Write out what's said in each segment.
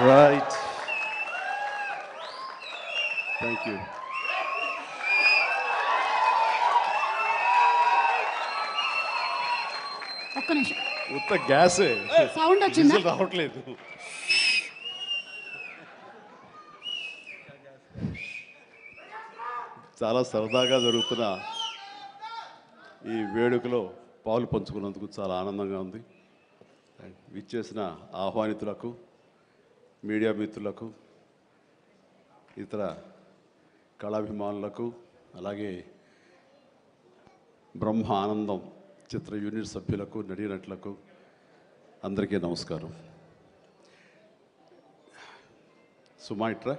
Right. Thank you. ఒక్క నిమిషం ఉత్త గ్యాసే సౌండ్ వచ్చిందా? విజిల్ రావట్లేదు. చాలా సరదాగా జరుగుతున్న ఈ వేడుకలో పాలు పంచుకున్నందుకు చాలా ఆనందంగా ఉంది. విచ్చేసిన ఆహ్వానితులకు, మీడియా మిత్రులకు, ఇతర కళాభిమానులకు, అలాగే బ్రహ్మ ఆనందం చిత్ర యూనిట్ సభ్యులకు, నటీనటులకు అందరికీ నమస్కారం. సుమాయిట్రా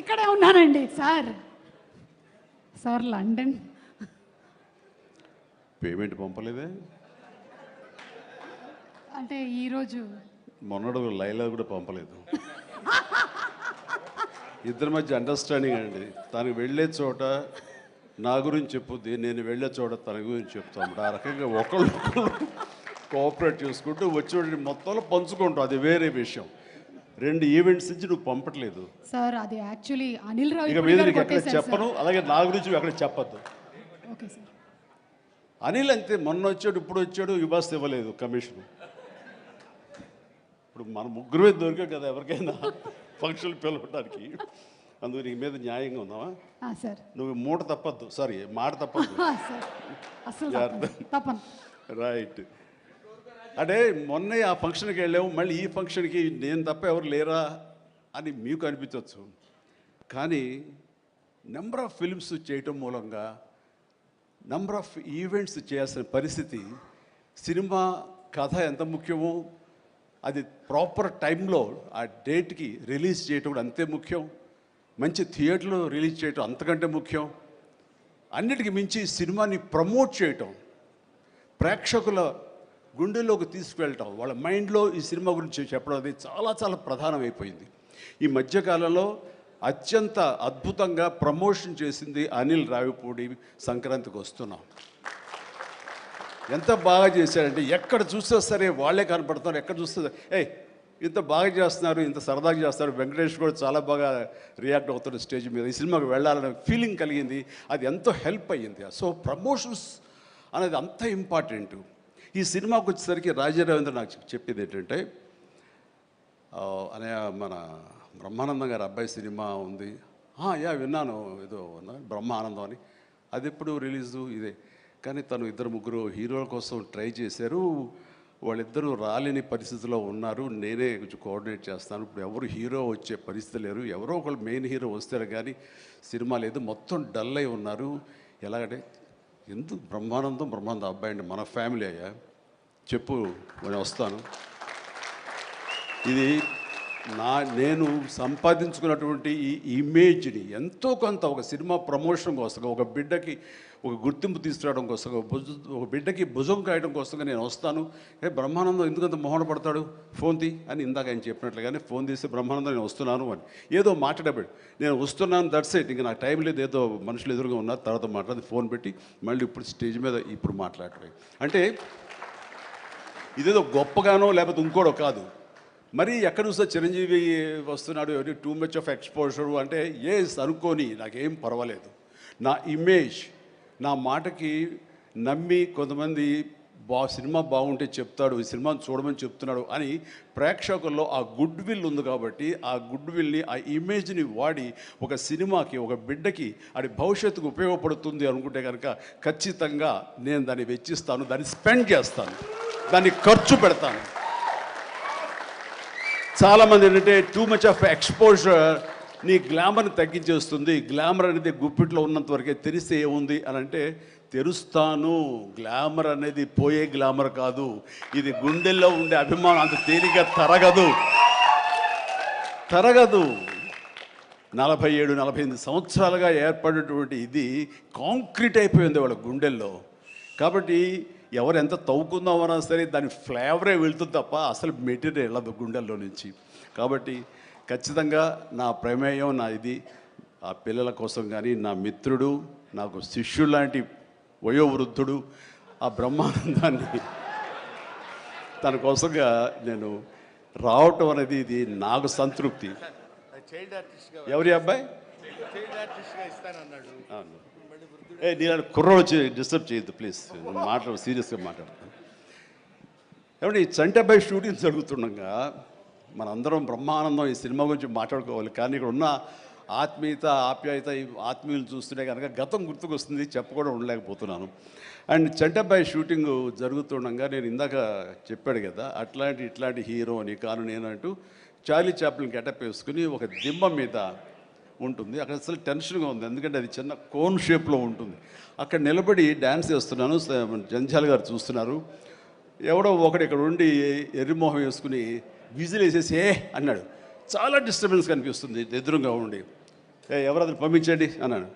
ఇక్కడే ఉన్నానండి సార్. సార్ లండన్ పేమెంట్ పంపలేదే? అంటే ఈరోజు మొన్నడు లైలా కూడా పంపలేదు. ఇద్దరి మధ్య అండర్స్టాండింగ్ అండి. తనకు వెళ్ళే చోట నా గురించి చెప్పుద్ది, నేను వెళ్ళే చోట తన గురించి చెప్తాము. ఆ రకంగా ఒకళ్ళు కోఆపరేట్ చేసుకుంటూ వచ్చి మొత్తంలో పంచుకుంటాం. అది వేరే విషయం. 2 ఈవెంట్స్ నుంచి నువ్వు పంపట్లేదు సార్. అది యాక్చువల్లీ అనిల్ రావు ఇక మీద నీకు ఎక్కడ చెప్పను, అలాగే నా గురించి ఎక్కడ చెప్పద్దు. Okay sir. అనిల్ అంతే, మొన్న వచ్చాడు, ఇప్పుడు వచ్చాడు, యుబాస్ ఇవ్వలేదు కమిషన్. ఇప్పుడు మన ముగ్గురే దొరికాం కదా ఎవరికైనా ఫంక్షన్ పిలవడానికి. అందుకు నీ మీద న్యాయంగా ఉందామా సార్? నువ్వు మూట తప్పద్దు, సారీ మాట తప్పద్దు. తప్పను. రైట్. అంటే మొన్న ఆ ఫంక్షన్కి వెళ్ళాము, మళ్ళీ ఈ ఫంక్షన్కి నేను తప్ప ఎవరు లేరా అని మీకు అనిపించవచ్చు. కానీ నెంబర్ ఆఫ్ ఫిల్మ్స్ చేయటం మూలంగా నెంబర్ ఆఫ్ ఈవెంట్స్ చేయాల్సిన పరిస్థితి, సినిమా కథ ఎంత ముఖ్యమో అది ప్రాపర్ టైంలో ఆ డేట్కి రిలీజ్ చేయటం కూడా అంతే ముఖ్యం. మంచి థియేటర్లో రిలీజ్ చేయటం అంతకంటే ముఖ్యం. అన్నిటికీ మించి సినిమాని ప్రమోట్ చేయటం, ప్రేక్షకుల గుండెల్లోకి తీసుకువెళ్ళటం, వాళ్ళ మైండ్లో ఈ సినిమా గురించి చెప్పడం అది చాలా చాలా ప్రధానమైపోయింది. ఈ మధ్యకాలంలో అత్యంత అద్భుతంగా ప్రమోషన్ చేసింది అనిల్ రావిపూడి. సంక్రాంతికి వస్తున్నాం, ఎంత బాగా చేశారంటే ఎక్కడ చూస్తే సరే వాళ్ళే కనపడుతున్నారు. ఎక్కడ చూస్తే ఇంత బాగా చేస్తున్నారు, ఇంత సరదాగా చేస్తారు. వెంకటేష్ కూడా చాలా బాగా రియాక్ట్ అవుతాడు స్టేజ్ మీద. ఈ సినిమాకి వెళ్ళాలనే ఫీలింగ్ కలిగింది. అది ఎంతో హెల్ప్ అయ్యింది. సో ప్రమోషన్స్ అనేది అంత ఇంపార్టెంట్. ఈ సినిమాకి వచ్చేసరికి రాజా రవీంద్ర నాకు చెప్పేది ఏంటంటే, అనే మన బ్రహ్మానందం గారి అబ్బాయి సినిమా ఉంది. విన్నాను, ఏదో బ్రహ్మానందం అని. అది ఎప్పుడు రిలీజు ఇదే. కానీ తను 2-3 హీరోల కోసం ట్రై చేశారు. వాళ్ళిద్దరూ రాలేని పరిస్థితిలో ఉన్నారు. నేనే కొంచెం కోఆర్డినేట్ చేస్తాను. ఇప్పుడు ఎవరు హీరో వచ్చే పరిస్థితి లేరు. ఎవరో ఒకళ్ళు మెయిన్ హీరో వస్తారు కానీ సినిమా లేదు. మొత్తం డల్ అయి ఉన్నారు. ఎలాగంటే ఎందుకు బ్రహ్మానందం అబ్బాయి అండి, మన ఫ్యామిలీ అయ్యా, చెప్పు నేను వస్తాను. ఇది నేను సంపాదించుకున్నటువంటి ఈ ఇమేజ్ని ఎంతో కొంత ఒక సినిమా ప్రమోషన్ కోసం, ఒక బిడ్డకి ఒక గుర్తింపు తీసుకురావడం కోసం, ఒక బిడ్డకి భుజం కాయడం కోసం నేను వస్తాను. బ్రహ్మానందం ఎందుకంత మొహన పడతాడు, ఫోన్ తీ అని ఇందాక ఆయన చెప్పినట్లుగానే ఫోన్ తీస్తే బ్రహ్మానందం నేను వస్తున్నాను అని ఏదో మాట్లాడబడి నేను వస్తున్నాను, దట్స్ ఇట్. ఇంకా నాకు టైం లేదు, ఏదో మనుషులు ఎదురుగా ఉన్నారు, తర్వాత మాట్లాడి ఫోన్ పెట్టి మళ్ళీ ఇప్పుడు స్టేజ్ మీద ఇప్పుడు మాట్లాడటం. అంటే ఇదేదో గొప్పగానో లేకపోతే ఇంకోటో కాదు. మరి ఎక్కడ చూస్తే చిరంజీవి వస్తున్నాడు, టూ మచ్ ఆఫ్ ఎక్స్పోజర్ అంటే అనుకోని నాకేం పర్వాలేదు. నా ఇమేజ్, నా మాటకి నమ్మి కొంతమంది సినిమా బాగుంటే చెప్తాడు, ఈ సినిమాను చూడమని చెప్తున్నాడు అని ప్రేక్షకుల్లో ఆ గుడ్ విల్ ఉంది. కాబట్టి ఆ గుడ్ విల్ని, ఆ ఇమేజ్ని వాడి ఒక సినిమాకి, ఒక బిడ్డకి అది భవిష్యత్తుకు ఉపయోగపడుతుంది అనుకుంటే కనుక ఖచ్చితంగా నేను దాన్ని వెచ్చిస్తాను, దాన్ని స్పెండ్ చేస్తాను, దాన్ని ఖర్చు పెడతాను. చాలామంది ఏంటంటే టూ మచ్ ఆఫ్ ఎక్స్పోజర్ నీ గ్లామర్ని తగ్గించేస్తుంది. గ్లామర్ అనేది గుప్పిట్లో ఉన్నంత వరకే, తెలిస్తే ఏముంది అని అంటే తెరుస్తాను. గ్లామర్ అనేది పోయే గ్లామర్ కాదు, ఇది గుండెల్లో ఉండే అభిమానం అంత తేలిగ్గా తరగదు. 47-48 సంవత్సరాలుగా ఏర్పడినటువంటి ఇది కాంక్రీట్ అయిపోయింది వాళ్ళ గుండెల్లో. కాబట్టి ఎవరు ఎంత తవ్వుకుందామన్నా సరే దాని ఫ్లేవరే వెళ్తుంది తప్ప అసలు మెటీరియల్ వెళ్ళదు గుండెల్లో నుంచి. కాబట్టి ఖచ్చితంగా నా ప్రమేయం, నా ఇది ఆ పిల్లల కోసం కానీ, నా మిత్రుడు, నాకు శిష్యుడు లాంటి వయోవృద్ధుడు ఆ బ్రహ్మానందాన్ని తన కోసంగా నేను రావటం అనేది ఇది నాకు సంతృప్తి. చైల్డ్ ఆర్టిస్ట్గా ఎవరి అబ్బాయి? చైల్డ్ ఆర్టిస్ట్గా ఇస్తానన్నాడు. అవును. నేను కుర్రోడు వచ్చి డిస్టర్బ్ చేయొద్దు ప్లీజ్, మాట్లాడు, సీరియస్గా మాట్లాడతాను. ఏమంటే ఈ చంటబ్బాయి షూటింగ్ జరుగుతుండగా మనందరం బ్రహ్మానందం ఈ సినిమా గురించి మాట్లాడుకోవాలి, కానీ ఇక్కడ ఉన్న ఆత్మీయత ఆప్యాయత ఈ ఆత్మీయులు చూస్తుంటే కనుక గతం గుర్తుకొస్తుంది, చెప్పకుండా ఉండలేకపోతున్నాను. అండ్ చంటబ్బాయి షూటింగ్ జరుగుతుండగా నేను ఇందాక చెప్పాడు కదా ఇట్లాంటి హీరో అని కాను నేను అంటూ చార్లీ చాప్లిన్ గెటప్ వేసుకుని ఒక దిమ్మ మీద ఉంటుంది. అక్కడ అసలు టెన్షన్గా ఉంది, ఎందుకంటే అది చిన్న కోన్ షేప్లో ఉంటుంది. అక్కడ నిలబడి డ్యాన్స్ చేస్తున్నాను, జంజాల గారు చూస్తున్నారు. ఎవడో ఒకడు ఇక్కడ ఉండి ఎర్రిమోహం వేసుకుని విజిల్ వేసేసి అన్నాడు. చాలా డిస్టర్బెన్స్ కనిపిస్తుంది ఎదురుగా ఉండి. ఎవరది పంపించండి అన్నాడు.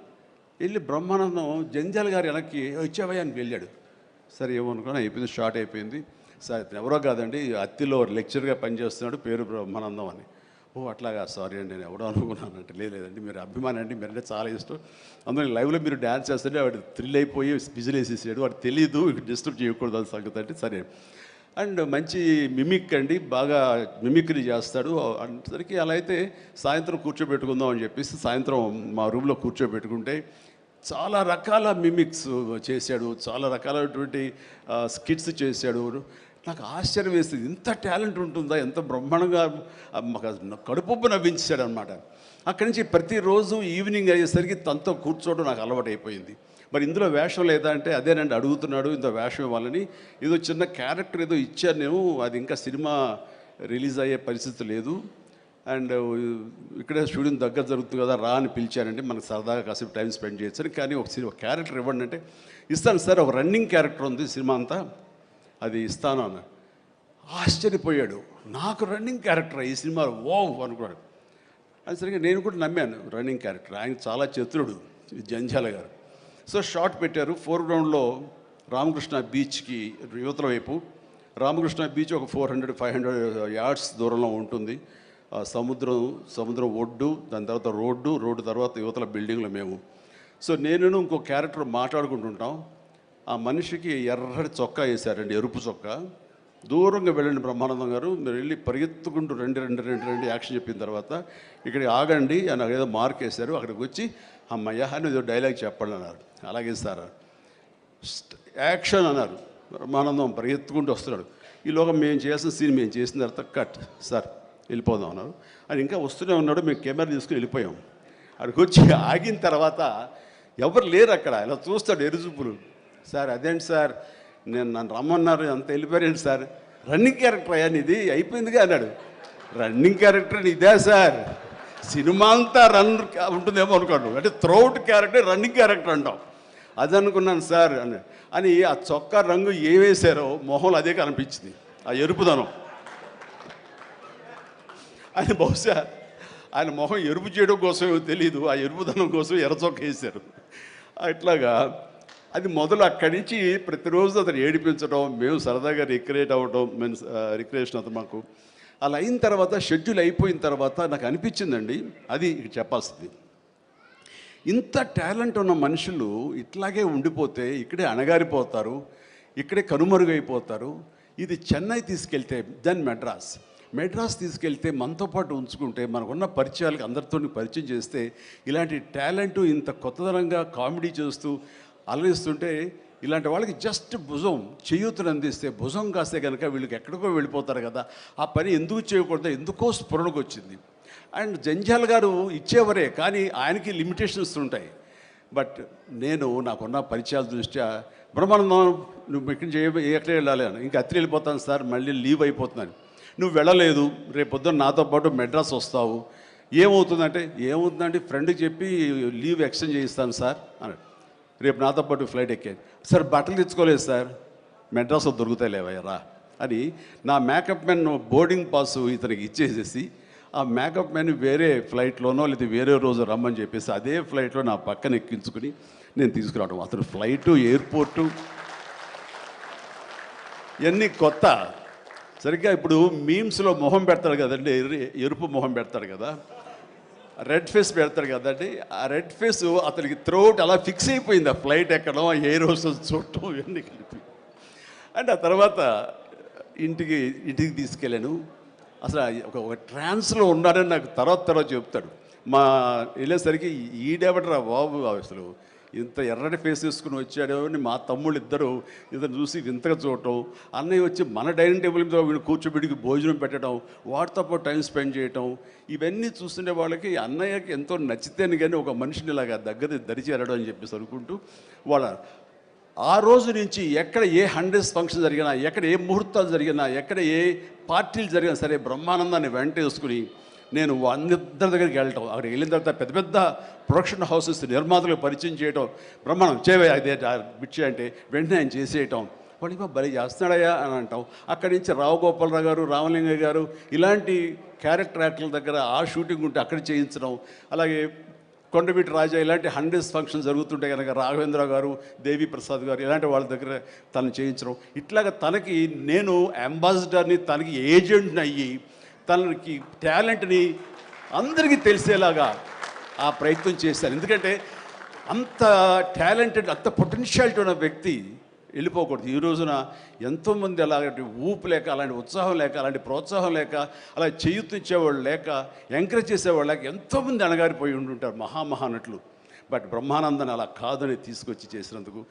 వెళ్ళి బ్రహ్మానందం జంజాల గారు వెనక్కి వచ్చావయ్యా అని వెళ్ళాడు. సరే ఏమనుకున్నా, అయిపోయింది, షార్ట్ అయిపోయింది. సార్ ఎవరో కాదండి, అత్తిలో లెక్చర్గా పనిచేస్తున్నాడు, పేరు బ్రహ్మానందం అని. ఓ అట్లాగా, సారీ అండి నేను ఎవడో అనుకున్నానంటే. లేదండి మీరు అభిమాని అండి, మీరంటే చాలా ఇష్టం, అందులో లైవ్లో మీరు డ్యాన్స్ చేస్తుంటే వాడు థ్రిల్ అయిపోయి విజిల్ వేసేసాడు, వాడు తెలీదు డిస్టర్బ్ చేయకూడదు అని సంగతి అంటే సరే. అండ్ మంచి మిమిక్ అండి, బాగా మిమిక్రీ చేస్తాడు అనేసరికి అలా అయితే సాయంత్రం కూర్చోబెట్టుకుందాం అని చెప్పేసి సాయంత్రం మా రూమ్లో కూర్చోబెట్టుకుంటే చాలా రకాల మిమిక్స్ చేశాడు, చాలా రకాలైనటువంటి స్కిట్స్ చేశాడు. నాకు ఆశ్చర్యం వేస్తుంది, ఇంత టాలెంట్ ఉంటుందా, ఎంత బ్రహ్మాండంగా కడుపుబ్బు నవ్వించాడు అనమాట. అక్కడి నుంచి ప్రతిరోజు ఈవినింగ్ అయ్యేసరికి తనతో కూర్చోవడం నాకు అలవాటు అయిపోయింది. మరి ఇందులో వేషం లేదా అంటే అదేనండి అడుగుతున్నాడు, ఇంత వేషం ఇవ్వాలని. ఏదో చిన్న క్యారెక్టర్ ఏదో ఇచ్చాను నేను, అది ఇంకా సినిమా రిలీజ్ అయ్యే పరిస్థితి లేదు. అండ్ ఇక్కడే షూటింగ్ దగ్గర జరుగుతుంది కదా రా అని పిలిచానండి, మనకు సరదాగా కాసేపు టైం స్పెండ్ చేయొచ్చు. కానీ ఒక క్యారెక్టర్ ఇవ్వండి అంటే ఇస్తాను సార్, ఒక రన్నింగ్ క్యారెక్టర్ ఉంది సినిమా అంతా, అది ఇస్తాను అన్న. ఆశ్చర్యపోయాడు, నాకు రన్నింగ్ క్యారెక్టర్ ఈ సినిమాలో ఓ అనుకున్నాడు. అది సరిగ్గా నేను కూడా నమ్మాను, రన్నింగ్ క్యారెక్టర్. ఆయన చాలా చతురుడు జంజాల గారు. సో షార్ట్ పెట్టారు. ఫోర్గ్రౌండ్లో రామకృష్ణ బీచ్కి యువతల వైపు, రామకృష్ణ బీచ్ ఒక 400-500 యార్డ్స్ దూరంలో ఉంటుంది. సముద్రం ఒడ్డు, దాని తర్వాత రోడ్డు తర్వాత యువతల బిల్డింగ్లో మేము. సో నేను ఇంకో క్యారెక్టర్ మాట్లాడుకుంటుంటాం. ఆ మనిషికి ఎర్రటి చొక్కా వేశారండి, ఎరుపు చొక్కా. దూరంగా వెళ్ళండి బ్రహ్మానందం గారు, మీరు వెళ్ళి పరిగెత్తుకుంటూ రెండు యాక్షన్ చెప్పిన తర్వాత ఇక్కడికి ఆగండి అని ఏదో మార్క్ వేశారు. అక్కడికి వచ్చి అమ్మయ్య అని ఏదో డైలాగ్ చెప్పండి అన్నారు. అలాగే సార్ యాక్షన్ అన్నారు. బ్రహ్మానందం పరిగెత్తుకుంటూ వస్తున్నాడు. ఈలోగా మేము చేసిన సీన్ మేము చేసిన తర్వాత కట్ సార్ వెళ్ళిపోదాం అన్నారు. అని ఇంకా వస్తూనే ఉన్నాడు. మేము కెమెరా తీసుకుని వెళ్ళిపోయాం. అక్కడికి వచ్చి ఆగిన తర్వాత ఎవరు లేరు అక్కడ. ఇలా చూస్తాడు ఎరుజుపులు. సార్ అదేంటి సార్, నన్ను రమ్మన్నారు, అంత వెళ్ళిపోయారండి సార్. రన్నింగ్ క్యారెక్టర్ అయ్యా ఇది అయిపోయిందిగా అన్నాడు. రన్నింగ్ క్యారెక్టర్ ఇదే సార్, సినిమా అంతా రన్ ఉంటుందేమో అనుకోండి, అంటే త్రౌట్ క్యారెక్టర్ రన్నింగ్ క్యారెక్టర్ అంటాం. అది అనుకున్నాను సార్ అని ఆ చొక్కా రంగు ఏ వేశారో మొహంలో అదే కనిపించింది, ఆ ఎరుపుదనం. ఆయన బహుశా ఆయన మొహం ఎరుపు చేయడం కోసమో తెలియదు, ఆ ఎరుపుదనం కోసం ఎర్రచొక్క వేశారు. ఇట్లాగా అది మొదలు అక్కడి నుంచి ప్రతిరోజు అతను ఏడిపించడం, మేము సరదాగా రిక్రియేట్ అవ్వడం, రిక్రియేషన్ అతను మాకు. అలా అయిన తర్వాత షెడ్యూల్ అయిపోయిన తర్వాత నాకు అనిపించిందండి, అది చెప్పాల్సింది, ఇంత టాలెంట్ ఉన్న మనుషులు ఇట్లాగే ఉండిపోతే ఇక్కడే అణగారిపోతారు, ఇక్కడే కనుమరుగైపోతారు. ఇది చెన్నై తీసుకెళ్తే దెన్ మెడ్రాస్ తీసుకెళ్తే మనతో పాటు ఉంచుకుంటే మనకున్న పరిచయాలకు అందరితో పరిచయం చేస్తే ఇలాంటి టాలెంటు ఇంత కొత్తదనంగా కామెడీ చేస్తూ అలరిస్తుంటే ఇలాంటి వాళ్ళకి జస్ట్ భుజం చేయూతను అందిస్తే, భుజం కాస్తే కనుక వీళ్ళకి ఎక్కడికో వెళ్ళిపోతారు కదా. ఆ పని ఎందుకు చేయకూడదు, ఎందుకో స్ఫురణకు వచ్చింది. అండ్ జంజాల్ గారు ఇచ్చేవరే, కానీ ఆయనకి లిమిటేషన్స్ ఉంటాయి. బట్ నాకున్న పరిచయాల దృష్ట్యా బ్రహ్మానందం నువ్వు ఎక్కడ వెళ్ళాలి అని, ఇంకా అత్రి వెళ్ళిపోతాను సార్, మళ్ళీ లీవ్ అయిపోతున్నాను. నువ్వు వెళ్ళలేదు, రేపు పొద్దున్న నాతో పాటు మెడ్రాస్ వస్తావు, ఏమవుతుందంటే ఫ్రెండ్కి చెప్పి లీవ్ ఎక్స్టెండ్ చేయిస్తాను సార్ అని. రేపు నాతో పాటు ఫ్లైట్ ఎక్కాను సార్, బట్టలు తెచ్చుకోలేదు సార్, మెడ్రాస్లో దొరుకుతాయి లేవయ్యరా అని నా మేకప్ మ్యాన్ బోర్డింగ్ పాస్ ఇతనికి ఇచ్చేసేసి ఆ మేకప్ మ్యాన్ వేరే ఫ్లైట్లోనో లేదా వేరే రోజు రమ్మని చెప్పేసి అదే ఫ్లైట్లో నా పక్కన ఎక్కించుకుని నేను తీసుకురావడం. అతను ఫ్లైటు, ఎయిర్పోర్టు ఇవన్నీ కొత్త. సరిగ్గా ఇప్పుడు మీమ్స్లో మొహం పెడతాడు కదండి, ఎరుపు మొహం పెడతాడు కదా, రెడ్ ఫేస్ పెడతాడు కదండి. ఆ రెడ్ ఫేస్ అతనికి త్రోట్ అలా ఫిక్స్ అయిపోయింది. ఆ ఫ్లైట్ ఎక్కడం, ఆ ఎయిర్ హోస్టెస్ చూడటం ఇవన్నీ కలిపి. అండ్ ఆ తర్వాత ఇంటికి ఇంటికి తీసుకెళ్ళాను. అసలు ఒక ట్రాన్స్లో ఉన్నాడని నాకు తర్వాత చెప్తాడు. మా వెళ్ళేసరికి ఈడెవడరా బాబు అసలు ఇంత ఎర్రటి ఫేస్ వేసుకుని వచ్చాడో అని మా తమ్ముళ్ళు ఇద్దరు చూసి వింతగా చూడటం, అన్నయ్య వచ్చి మన డైనింగ్ టేబుల్ మీద వీడు కూర్చోబెడికి భోజనం పెట్టడం, వాటితో పాటు టైం స్పెండ్ చేయటం, ఇవన్నీ చూస్తుండే వాళ్ళకి అన్నయ్యకి ఎంతో నచ్చితేనే కానీ ఒక మనిషిని ఇలాగా దగ్గర దరిచేరడం అని చెప్పేసి అనుకుంటూ వాళ్ళ ఆ రోజు నుంచి ఎక్కడ ఏ 100th ఫంక్షన్ జరిగినా, ఎక్కడ ఏ ముహూర్తాలు జరిగినా, ఎక్కడ ఏ పార్టీలు జరిగినా సరే బ్రహ్మానందాన్ని వెంట వేసుకుని నేను అందరి దగ్గరికి వెళ్ళటం, అక్కడికి వెళ్ళిన తర్వాత పెద్ద పెద్ద ప్రొడక్షన్ హౌసెస్ నిర్మాతలకు పరిచయం చేయటం, బ్రహ్మాండం చేవే అదే బిచ్చే అంటే వెంటనే ఆయన చేసేయటం, వాడికి భలే చేస్తున్నాడయ్యా అని అంటాం. అక్కడి నుంచి రావు గోపాలరావు గారు, రామలింగయ్య గారు ఇలాంటి క్యారెక్టర్ యాక్టర్ల దగ్గర ఆ షూటింగ్ ఉంటే అక్కడ చేయించడం, అలాగే కొండవీటి రాజా ఇలాంటి 100th ఫంక్షన్ జరుగుతుంటే కనుక రాఘవేంద్ర గారు, దేవి ప్రసాద్ గారు ఇలాంటి వాళ్ళ దగ్గర తను చేయించడం, ఇట్లాగా తనకి నేను అంబాసిడర్ని, తనకి ఏజెంట్ని అయ్యి తనకి టాలెంట్ని అందరికీ తెలిసేలాగా ఆ ప్రయత్నం చేశాను. ఎందుకంటే అంత టాలెంటెడ్, అంత పొటెన్షియాలిటీ ఉన్న వ్యక్తి వెళ్ళిపోకూడదు. ఈ రోజున ఎంతోమంది అలాంటి ఊపు లేక, అలాంటి ఉత్సాహం లేక, అలాంటి ప్రోత్సాహం లేక, అలా చేయూతిచ్చేవాళ్ళు లేక, ఎంకరేజ్ చేసేవాళ్ళు లేక ఎంతోమంది అణగారిపోయి ఉంటుంటారు మహానటులు. బట్ బ్రహ్మానందన్ అలా కాదని తీసుకొచ్చి చేసినందుకు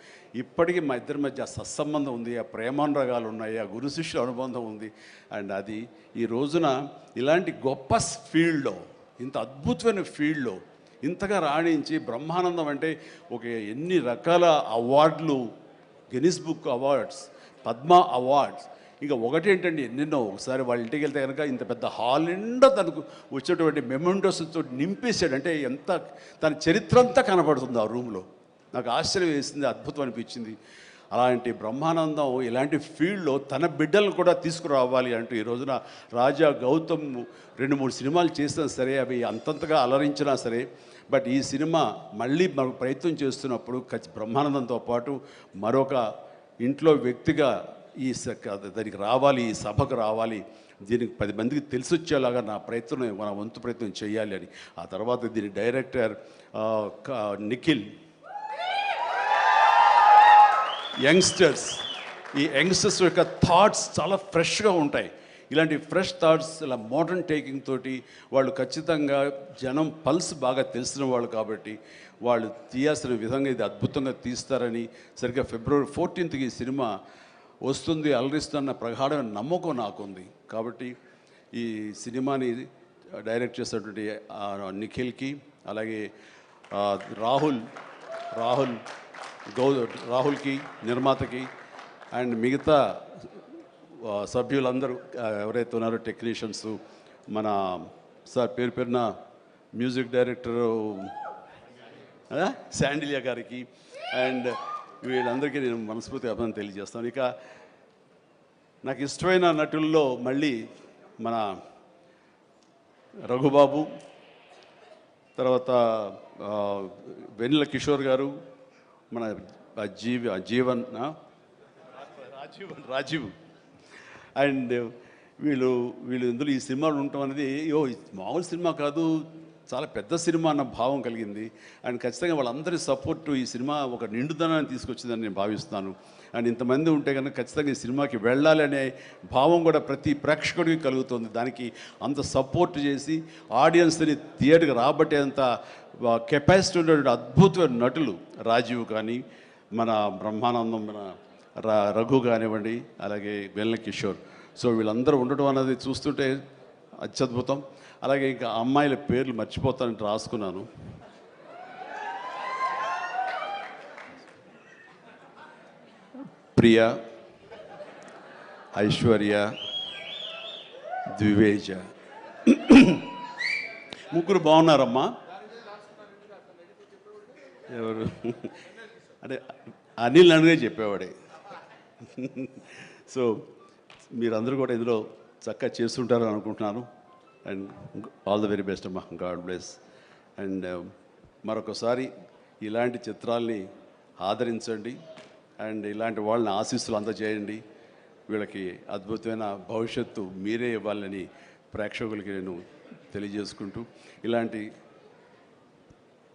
ఇప్పటికీ మా ఇద్దరి మధ్య సత్సంబంధం ఉంది, ఆ ప్రేమానురాగాలు ఉన్నాయి, ఆ గురు శిష్యుల అనుబంధం ఉంది. అండ్ అది ఈ రోజున ఇలాంటి గొప్ప ఫీల్డ్లో, ఇంత అద్భుతమైన ఫీల్డ్లో ఇంతగా రాణించి బ్రహ్మానందం అంటే ఒక ఎన్ని రకాల అవార్డులు, Guinness book awards, Padma awards, ఇంకా ఒకటేంటండి ఎన్నెన్నో. ఒకసారి వాళ్ళ ఇంటికి వెళ్తే కనుక ఇంత పెద్ద హాల్ నిండా తనకు వచ్చేటువంటి మెమెంటోస్తో నింపేశాడు. అంటే ఎంత తన చరిత్ర అంతా కనబడుతుంది ఆ రూమ్లో. నాకు ఆశ్చర్యం వేసింది, అద్భుతం అనిపించింది. అలాంటి బ్రహ్మానందం ఇలాంటి ఫీల్డ్లో తన బిడ్డలను కూడా తీసుకురావాలి అంటూ ఈ రోజున రాజా గౌతమ్ 2-3 సినిమాలు చేసినా సరే, అవి అంతంతగా అలరించినా సరే, బట్ ఈ సినిమా మళ్ళీ మనకు ప్రయత్నం చేస్తున్నప్పుడు బ్రహ్మానందంతో పాటు మరొక ఇంట్లో వ్యక్తిగా దానికి రావాలి, ఈ సభకు రావాలి, దీనికి 10 మందికి తెలిసి వచ్చేలాగా నా వంతు ప్రయత్నం చేయాలి అని. ఆ తర్వాత దీని డైరెక్టర్ నిఖిల్, యంగ్స్టర్స్, ఈ యంగ్స్టర్స్ యొక్క థాట్స్ చాలా ఫ్రెష్గా ఉంటాయి. ఇలాంటి ఫ్రెష్ థాట్స్, ఇలా మోడర్న్ టేకింగ్ తోటి వాళ్ళు ఖచ్చితంగా జనం పల్స్ బాగా తెలిసిన వాళ్ళు కాబట్టి వాళ్ళు తీయాల్సిన విధంగా ఇది అద్భుతంగా తీస్తారని, సరిగ్గా February 14th ఈ సినిమా వస్తుంది, అలరిస్తున్న ప్రగాఢమైన నమ్మకం నాకుంది. కాబట్టి ఈ సినిమాని డైరెక్ట్ చేసినటువంటి నిఖిల్కి, అలాగే రాహుల్కి నిర్మాతకి, అండ్ మిగతా సభ్యులందరూ ఎవరైతే ఉన్నారో టెక్నీషియన్స్, మన సార్ పేరున మ్యూజిక్ డైరెక్టరు శాండిలియా గారికి, అండ్ వీళ్ళందరికీ నేను మనస్ఫూర్తిగా అభినందన తెలియజేస్తాను. ఇక నాకు ఇష్టమైన నటుల్లో మళ్ళీ మన రఘుబాబు, తర్వాత వెన్నెల కిషోర్ గారు, మన రాజీవ్, అండ్ వీళ్ళు ఇందులో ఈ సినిమాలు ఉండటం అనేది మామూలు సినిమా కాదు, చాలా పెద్ద సినిమా అన్న భావం కలిగింది. అండ్ ఖచ్చితంగా వాళ్ళందరి సపోర్టు ఈ సినిమా ఒక నిండుదనాన్ని తీసుకొచ్చిందని నేను భావిస్తున్నాను. అండ్ ఇంతమంది ఉంటే కనుక ఖచ్చితంగా ఈ సినిమాకి వెళ్ళాలి అనే భావం కూడా ప్రతి ప్రేక్షకుడికి కలుగుతుంది. దానికి అంత సపోర్ట్ చేసి ఆడియన్స్ని థియేటర్కి రాబట్టేంత కెపాసిటీ ఉన్నటువంటి అద్భుతమైన నటులు రాజీవ్ కానీ, మన బ్రహ్మానందం, మన రఘు కానివ్వండి, అలాగే వెన్నెల కిషోర్. సో వీళ్ళందరూ ఉండటం అనేది చూస్తుంటే అత్యద్భుతం. అలాగే ఇంకా అమ్మాయిల పేర్లు మర్చిపోతానంటే రాసుకున్నాను. ప్రియ, ఐశ్వర్య, ద్వివేజ, ముగ్గురు బాగున్నారమ్మా. ఎవరు అంటే అనిల్ అనిగే చెప్పేవాడే. సో మీరందరూ కూడా ఇందులో చక్కగా చేస్తుంటారని అనుకుంటున్నాను. And all the very best అమ్మా, గాడ్ బ్లెస్. అండ్ మరొకసారి ఇలాంటి చిత్రాల్ని ఆదరించండి, అండ్ ఇలాంటి వాళ్ళని ఆశీస్సులు అందజేయండి. వీళ్ళకి అద్భుతమైన భవిష్యత్తు మీరే ఇవ్వాలని ప్రేక్షకులకి నేను తెలియజేసుకుంటూ, ఇలాంటి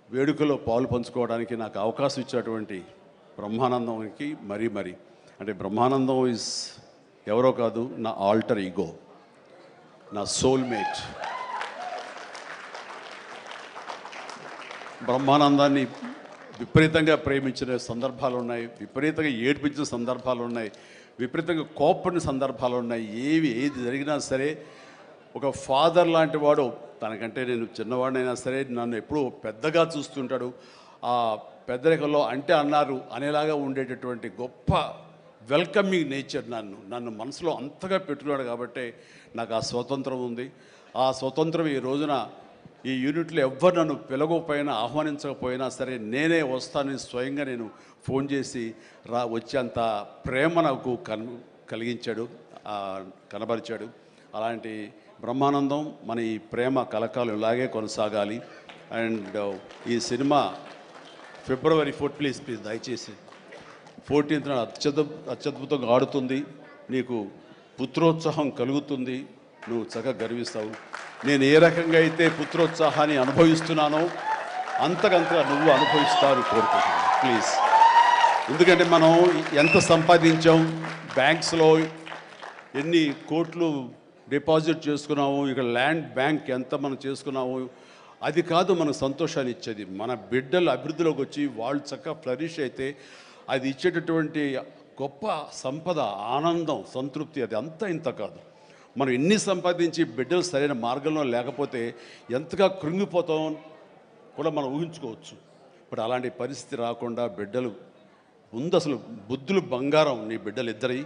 వేడుకలో పాలు పంచుకోవడానికి నాకు అవకాశం ఇచ్చేటువంటి బ్రహ్మానందంకి మరీ అంటే బ్రహ్మానందం ఈజ్ ఎవరో కాదు, నా ఆల్టర్ ఈగో, నా సోల్మేట్. బ్రహ్మానందాన్ని విపరీతంగా ప్రేమించిన సందర్భాలు ఉన్నాయి, విపరీతంగా ఏడ్పించిన సందర్భాలు ఉన్నాయి, విపరీతంగా కోప్పడిన సందర్భాలు ఉన్నాయి. ఏది జరిగినా సరే ఒక ఫాదర్ లాంటి వాడు, తనకంటే నేను చిన్నవాడినైనా సరే నన్ను ఎప్పుడూ పెద్దగా చూస్తుంటాడు. ఆ పెద్దరికంలో అంటే అన్నారు అనేలాగా ఉండేటటువంటి గొప్ప వెల్కమింగ్ నేచర్ నన్ను మనసులో అంతగా పెట్టుకున్నాడు. కాబట్టి నాకు ఆ స్వతంత్రం ఉంది. ఆ స్వతంత్రం ఈ రోజున ఈ యూనిట్లో ఎవ్వరు నన్ను పిలవకపోయినా ఆహ్వానించకపోయినా సరే నేనే వస్తానని స్వయంగా నేను ఫోన్ చేసి వచ్చేంత ప్రేమ నాకు కలిగించాడు, కనబరిచాడు. అలాంటి బ్రహ్మానందం మన ఈ ప్రేమ కలకాలం ఇలాగే కొనసాగాలి. అండ్ ఈ సినిమా February 4th ప్లీజ్ దయచేసి 14th అత్యద్భుతంగా ఆడుతుంది. నీకు పుత్రోత్సాహం కలుగుతుంది, నువ్వు చక్కగా గర్విస్తావు. నేను ఏ రకంగా అయితే పుత్రోత్సాహాన్ని అనుభవిస్తున్నానో అంతకంతగా నువ్వు అనుభవిస్తావు కోరుకుంటున్నాను ప్లీజ్. ఎందుకంటే మనం ఎంత సంపాదించాం, బ్యాంక్స్లో ఎన్ని కోట్లు డిపాజిట్ చేసుకున్నాము, ఇక్కడ ల్యాండ్ బ్యాంక్ ఎంత మనం చేసుకున్నాము, అది కాదు మనకు సంతోషాన్ని ఇచ్చేది. మన బిడ్డలు అభివృద్ధిలోకి వచ్చి వాళ్ళు చక్కగా ఫ్లరిష్ అయితే అది ఇచ్చేటటువంటి గొప్ప సంపద, ఆనందం, సంతృప్తి అది అంతా ఇంత కాదు. మనం ఎన్ని సంపాదించి బిడ్డలు సరైన మార్గంలో లేకపోతే ఎంతగా కృంగిపోతాం కూడా మనం ఊహించుకోవచ్చు. ఇప్పుడు అలాంటి పరిస్థితి రాకుండా బిడ్డలు ముందు అసలు బుద్ధులు బంగారం, నీ బిడ్డలు ఇద్దరి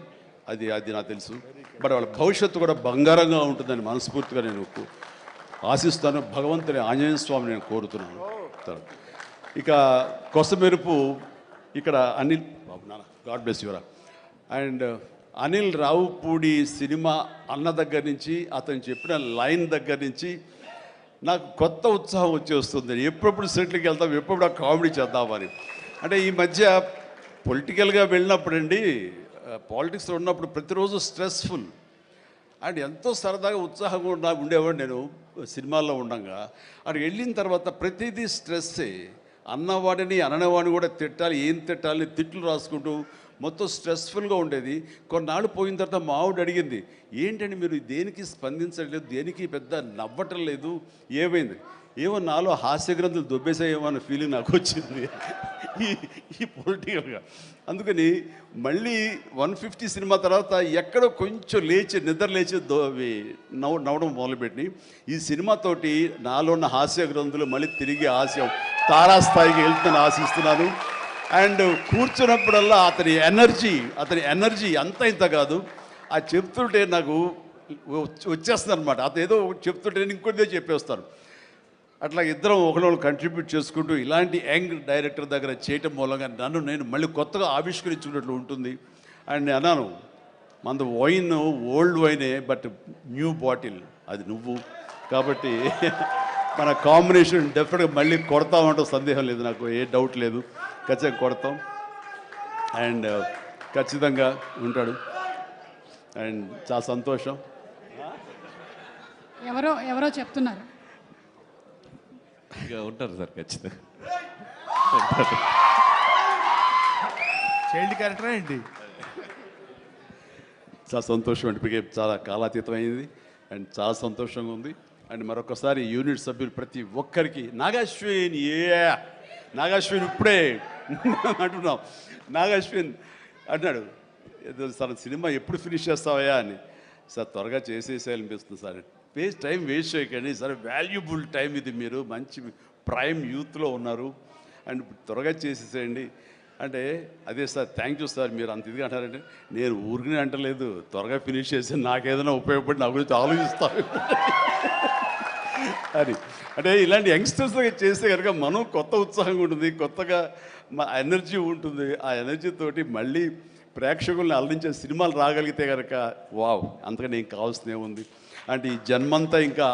అది నాకు తెలుసు. బట్ వాళ్ళ భవిష్యత్తు కూడా బంగారంగా ఉంటుందని మనస్ఫూర్తిగా నేను ఆశిస్తాను. భగవంతుని ఆంజనేయ స్వామిని నేను కోరుతున్నాను. ఇక కొసమెరుపు ఇక్కడ అనిల్ బాబు నాన్న గాడ్ బ్లెస్ యువరా. అండ్ అనిల్ రావుపూడి సినిమా అన్న దగ్గర నుంచి అతను చెప్పిన లైన్ దగ్గర నుంచి నాకు కొత్త ఉత్సాహం వచ్చేస్తుంది. ఎప్పుడప్పుడు సెట్లకి వెళ్తాం, ఎప్పుడు ఆ కామెడీ చేద్దామని. అంటే ఈ మధ్య పొలిటికల్గా వెళ్ళినప్పుడండి, పాలిటిక్స్లో ఉన్నప్పుడు ప్రతిరోజు స్ట్రెస్ఫుల్ అండ్ ఎంతో సరదాగా ఉత్సాహంగా ఉండేవాడు నేను సినిమాల్లో ఉండగా. అక్కడికి వెళ్ళిన తర్వాత ప్రతిదీ స్ట్రెస్సే. అన్నవాడిని అననేవాడిని కూడా తిట్టాలి, ఏం తిట్టాలి, తిట్లు రాసుకుంటూ మొత్తం స్ట్రెస్ఫుల్గా ఉండేది. కొన్నాళ్ళు పోయిన తర్వాత మా ఆవిడ అడిగింది, ఏంటండి మీరు దేనికి స్పందించలేదు, దేనికి పెద్ద నవ్వటం లేదు, ఏమైంది? ఏమో నాలో హాస్య గ్రంథులు దొబ్బేసాయేమో అన్న ఫీలింగ్ నాకు వచ్చింది ఈ పొలిటికల్గా. అందుకని మళ్ళీ 150 సినిమా తర్వాత ఎక్కడో కొంచెం నిద్ర లేచి నవ్వడం మొదలుపెట్టి ఈ సినిమాతోటి నాలో ఉన్న హాస్య గ్రంథులు మళ్ళీ తిరిగి హాస్యం తారాస్థాయికి వెళ్తుందని ఆశిస్తున్నాను. అండ్ కూర్చున్నప్పుడల్లా అతని ఎనర్జీ అంత ఇంత కాదు, ఆ చెప్తుంటే నాకు వచ్చేస్తుంది అనమాట. అతను ఏదో చెప్తుంటే నేను ఇంకొద్దే చెప్పేస్తాను. అట్లా ఇద్దరం ఒకళ్ళు కంట్రిబ్యూట్ చేసుకుంటూ ఇలాంటి యంగ్ డైరెక్టర్ దగ్గర చేయటం మూలంగా నేను మళ్ళీ కొత్తగా ఆవిష్కరించుకున్నట్లు ఉంటుంది. అండ్ నేను అన్నాను, మనది వైన్ ఓల్డ్ వైనే, బట్ న్యూ బాటిల్ అది నువ్వు. కాబట్టి మన కాంబినేషన్ డెఫినెట్గా మళ్ళీ కొడతామంటే సందేహం లేదు, నాకు ఏ డౌట్ లేదు, ఖచ్చితంగా కొడతాం. అండ్ ఖచ్చితంగా ఉంటాడు. అండ్ చాలా సంతోషం. ఎవరో చెప్తున్నారు ఉంటారు సార్, ఖచ్చితంగా చైల్డ్ క్యారెక్టర్ ఏంటి? చాలా సంతోషం అండి, ఇప్పటికే చాలా కాలాతీతమైంది అండ్ చాలా సంతోషంగా ఉంది. అండ్ మరొకసారి యూనిట్ సభ్యులు ప్రతి ఒక్కరికి నాగాశ్విన్ ఇప్పుడే అంటున్నాం. నాగాశ్విన్ అన్నాడు, సార్ సినిమా ఎప్పుడు ఫినిష్ చేస్తావయ్యా అని. సార్ త్వరగా చేసేసేయాలనిపిస్తుంది సార్, టైం వేస్ట్ చేయకండి సార్, వాల్యుబుల్ టైం ఇది, మీరు మంచి ప్రైమ్ యూత్లో ఉన్నారు అండ్ త్వరగా చేసేసేయండి అంటే, అదే సార్ థ్యాంక్ యూ సార్ మీరు అంత ఇదిగా అంటారంటే, నేను ఊరికనే అంటలేదు, త్వరగా ఫినిష్ చేసి నాకేదైనా ఉపయోగపడి నా గురించి ఆలోచిస్తాను అని. అంటే ఇలాంటి యంగ్స్టర్స్గా చేస్తే కనుక మనం కొత్త ఉత్సాహంగా ఉంటుంది, కొత్తగా మా ఎనర్జీ ఉంటుంది. ఆ ఎనర్జీతోటి మళ్ళీ ప్రేక్షకుల్ని అలరించే సినిమాలు రాగలిగితే కనుక వావ్, అంతగా నేను కావాల్సినే ఉంది. అంటే ఈ జన్మంతా ఇంకా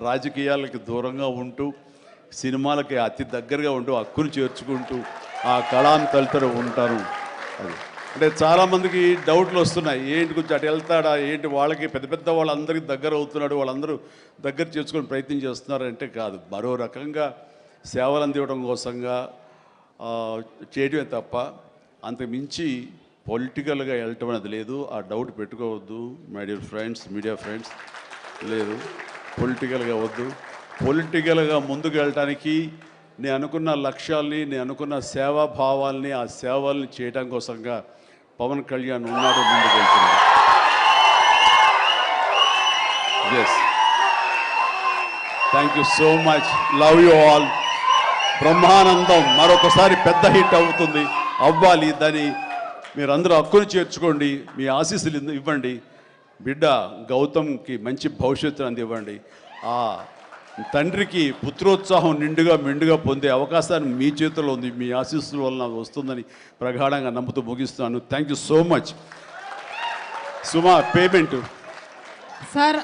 రాజకీయాలకి దూరంగా ఉంటూ సినిమాలకి అతి దగ్గరగా ఉంటూ హక్కును చేర్చుకుంటూ ఆ కళాన్ని తలుతూ ఉంటారు. అది అంటే చాలామందికి డౌట్లు వస్తున్నాయి, ఏంటి కొంచెం అటు వెళ్తాడా ఏంటి, వాళ్ళకి పెద్ద వాళ్ళందరికీ దగ్గర అవుతున్నాడు, వాళ్ళందరూ దగ్గర చేసుకుని ప్రయత్నం చేస్తున్నారు అంటే కాదు, మరో రకంగా సేవలు అందివ్వడం కోసంగా చేయడమే తప్ప అంతకు మించి పొలిటికల్గా వెళ్ళటం అనేది లేదు. ఆ డౌట్ పెట్టుకోవద్దు my dear friends, media friends. లేదు, పొలిటికల్గా వద్దు. పొలిటికల్గా ముందుకు వెళ్ళటానికి నేను అనుకున్న లక్ష్యాల్ని, నేను అనుకున్న సేవాభావాల్ని, ఆ సేవల్ని చేయడం కోసంగా పవన్ కళ్యాణ్ ఉన్నాడు, ముందుకు వెళ్తున్నాడు. Yes, thank you so much, love you all. Brahmanandam మరొకసారి పెద్ద హిట్ అవుతుంది, అవ్వాలి. దాన్ని మీరందరూ హక్కును చేర్చుకోండి, మీ ఆశీస్సులు ఇవ్వండి. బిడ్డ గౌతమ్కి మంచి భవిష్యత్తును అందివ్వండి. ఆ తండ్రికి పుత్రోత్సాహం మెండుగా పొందే అవకాశాన్ని మీ చేతిలో ఉంది. మీ ఆశీస్సుల వలన వస్తుందని ప్రగాఢంగా నమ్ముతూ ముగిస్తున్నాను. Thank you so much. Suma, payment sir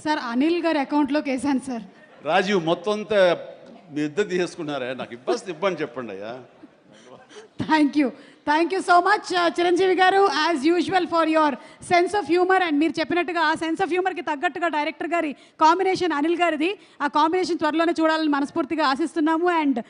sir Anil గారి అకౌంట్లోకి వేసాను సార్. రాజీవ్ మొత్తం అంతా మీ ఇద్దరు తీసుకున్నారా? నాకు ఇబ్బంది చెప్పండి అయ్యా. Thank you so much Chiranjeevi గారు, as usual for your sense of humour. And మీరు చెప్పినట్టుగా ఆ సెన్స్ ఆఫ్ హ్యూమర్కి తగ్గట్టుగా డైరెక్టర్ గారి కాంబినేషన్ అనిల్ గారిది, ఆ కాంబినేషన్ త్వరలోనే చూడాలని మనస్ఫూర్తిగా ఆశిస్తున్నాము. అండ్